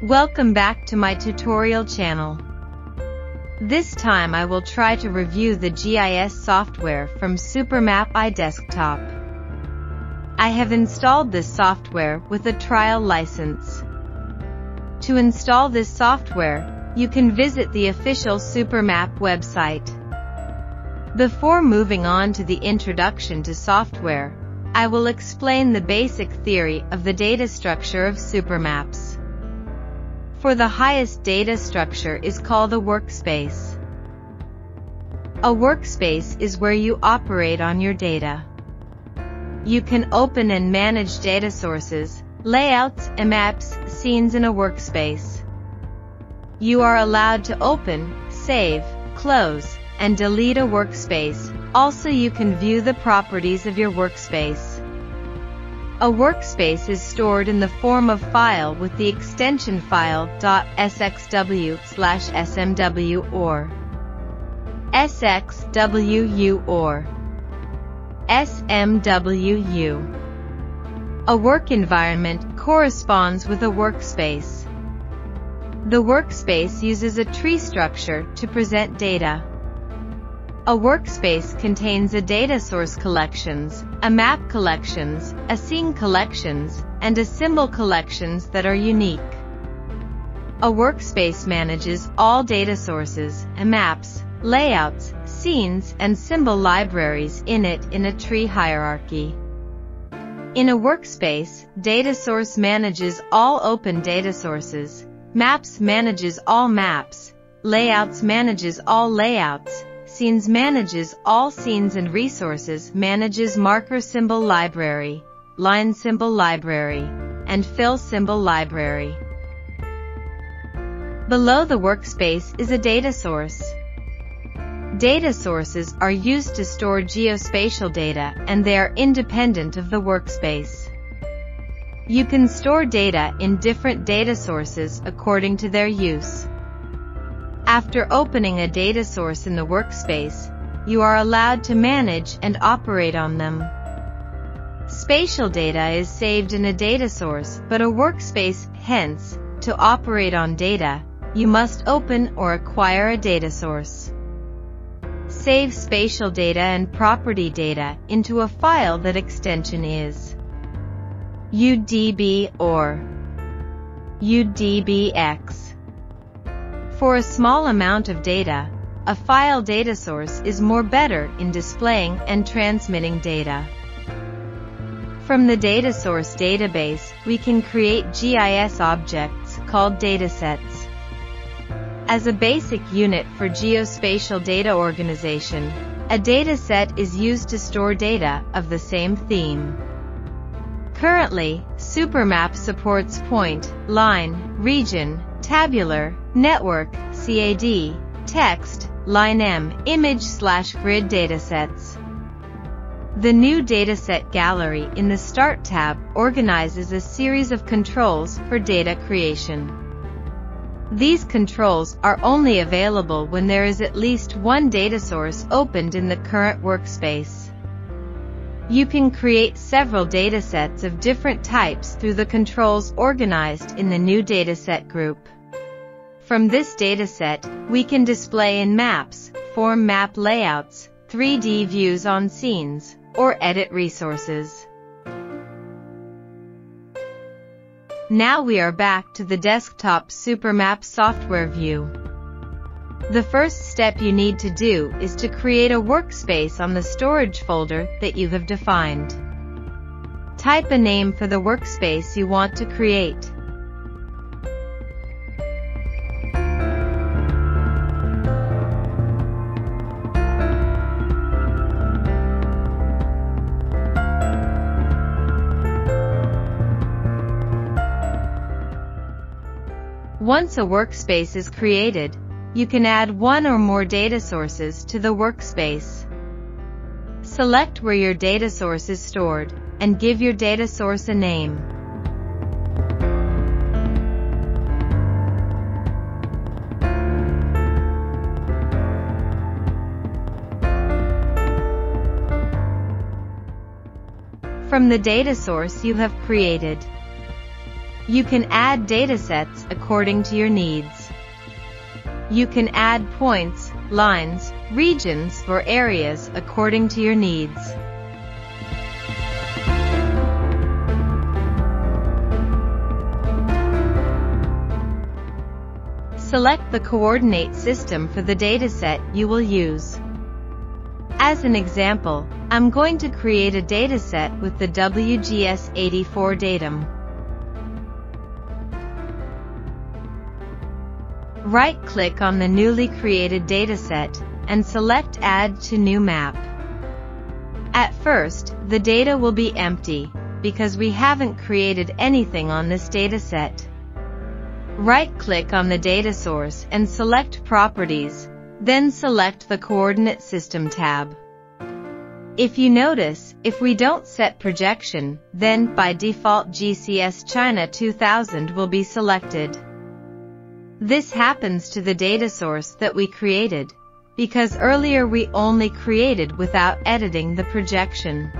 Welcome back to my tutorial channel. This time I will try to review the GIS software from Supermap iDesktop. I have installed this software with a trial license. To install this software, you can visit the official Supermap website. Before moving on to the introduction to software, I will explain the basic theory of the data structure of supermaps. For the highest data structure is called a workspace. A workspace is where you operate on your data. You can open and manage data sources, layouts, and maps, scenes in a workspace. You are allowed to open, save, close, and delete a workspace. Also, you can view the properties of your workspace. A workspace is stored in the form of file with the extension file .sxw/smw or sxwu or smwu. A work environment corresponds with a workspace. The workspace uses a tree structure to present data. A workspace contains a data source collections, a map collections, a scene collections, and a symbol collections that are unique. A workspace manages all data sources, and maps, layouts, scenes, and symbol libraries in it in a tree hierarchy. In a workspace, data source manages all open data sources, maps manages all maps, layouts manages all layouts, scenes manages all scenes, and resources manages marker symbol library, line symbol library, and fill symbol library. Below the workspace is a data source. Data sources are used to store geospatial data, and they are independent of the workspace. You can store data in different data sources according to their use. After opening a data source in the workspace, you are allowed to manage and operate on them. Spatial data is saved in a data source, but a workspace, hence, to operate on data, you must open or acquire a data source. Save spatial data and property data into a file that extension is UDB or UDBX. For a small amount of data, a file data source is more better in displaying and transmitting data. From the data source database, we can create GIS objects called datasets. As a basic unit for geospatial data organization, a dataset is used to store data of the same theme. Currently, Supermap supports point, line, region, tabular, network, CAD, text, line M, image/grid datasets. The new dataset gallery in the Start tab organizes a series of controls for data creation. These controls are only available when there is at least one data source opened in the current workspace. You can create several datasets of different types through the controls organized in the new dataset group. From this dataset, we can display in maps, form map layouts, 3D views on scenes, or edit resources. Now we are back to the desktop Supermap software view. The first step you need to do is to create a workspace on the storage folder that you have defined. Type a name for the workspace you want to create. Once a workspace is created, you can add one or more data sources to the workspace. Select where your data source is stored, and give your data source a name. From the data source you have created, You can add datasets according to your needs. You can add points, lines, regions, or areas according to your needs. Select the coordinate system for the dataset you will use. As an example, I'm going to create a dataset with the WGS84 datum. Right-click on the newly created dataset and select Add to New Map. At first, the data will be empty because we haven't created anything on this dataset. Right-click on the data source and select Properties, then select the Coordinate System tab. If you notice, if we don't set projection, then by default GCS China 2000 will be selected. This happens to the data source that we created, because earlier we only created without editing the projection.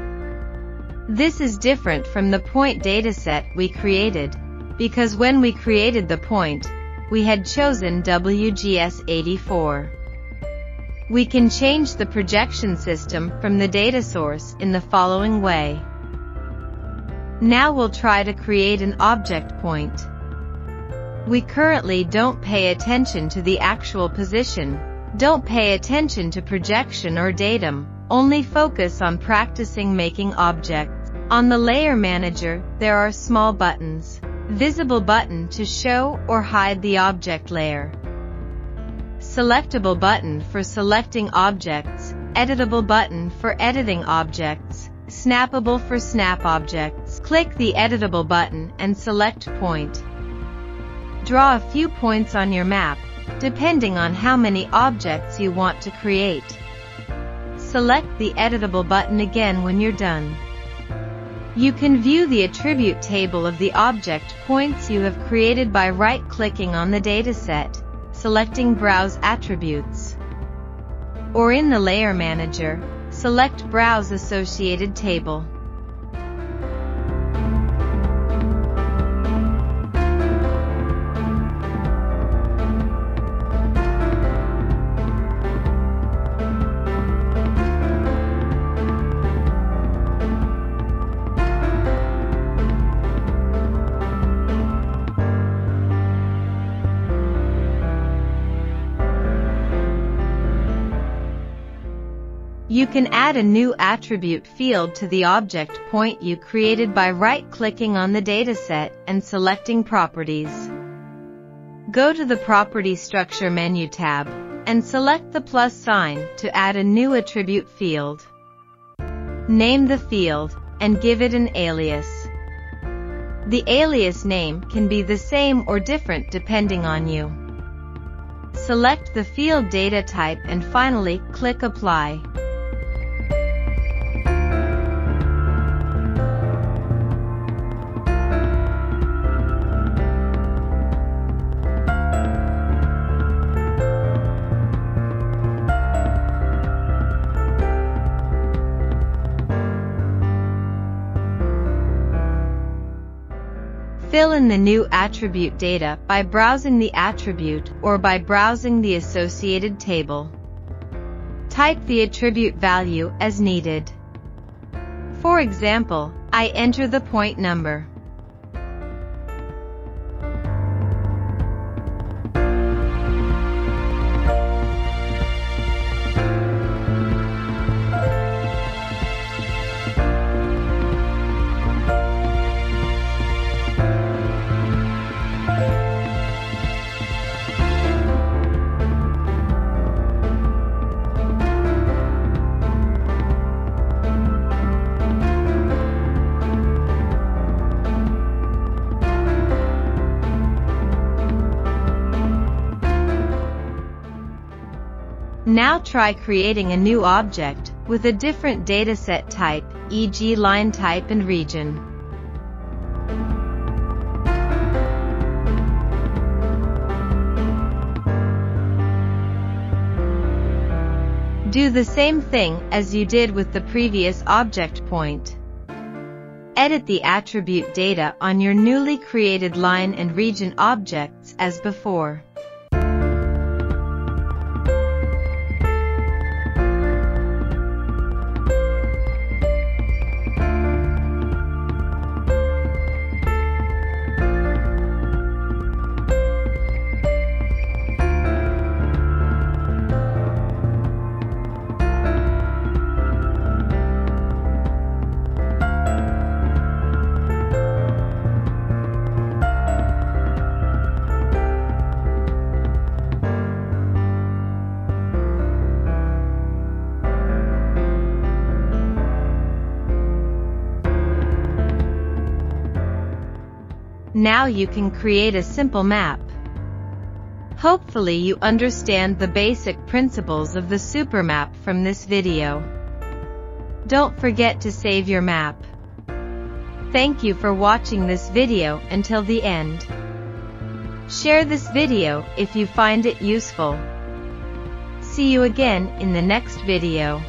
This is different from the point dataset we created, because when we created the point, we had chosen WGS84. We can change the projection system from the data source in the following way. Now we'll try to create an object point. We currently don't pay attention to the actual position, don't pay attention to projection or datum, only focus on practicing making objects. On the Layer Manager, there are small buttons. Visible button to show or hide the object layer. Selectable button for selecting objects, editable button for editing objects, snappable for snap objects. Click the editable button and select point. Draw a few points on your map, depending on how many objects you want to create. Select the editable button again when you're done. You can view the attribute table of the object points you have created by right-clicking on the dataset, selecting Browse Attributes. Or in the Layer Manager, select Browse Associated Table. You can add a new attribute field to the object point you created by right-clicking on the dataset and selecting Properties. Go to the Property Structure menu tab and select the plus sign to add a new attribute field. Name the field and give it an alias. The alias name can be the same or different depending on you. Select the field data type and finally click Apply. Fill in the new attribute data by browsing the attribute or by browsing the associated table. Type the attribute value as needed. For example, I enter the point number. Now try creating a new object with a different dataset type, e.g. line type and region. Do the same thing as you did with the previous object point. Edit the attribute data on your newly created line and region objects as before. Now you can create a simple map. Hopefully you understand the basic principles of the Supermap from this video. Don't forget to save your map. Thank you for watching this video until the end. Share this video if you find it useful. See you again in the next video.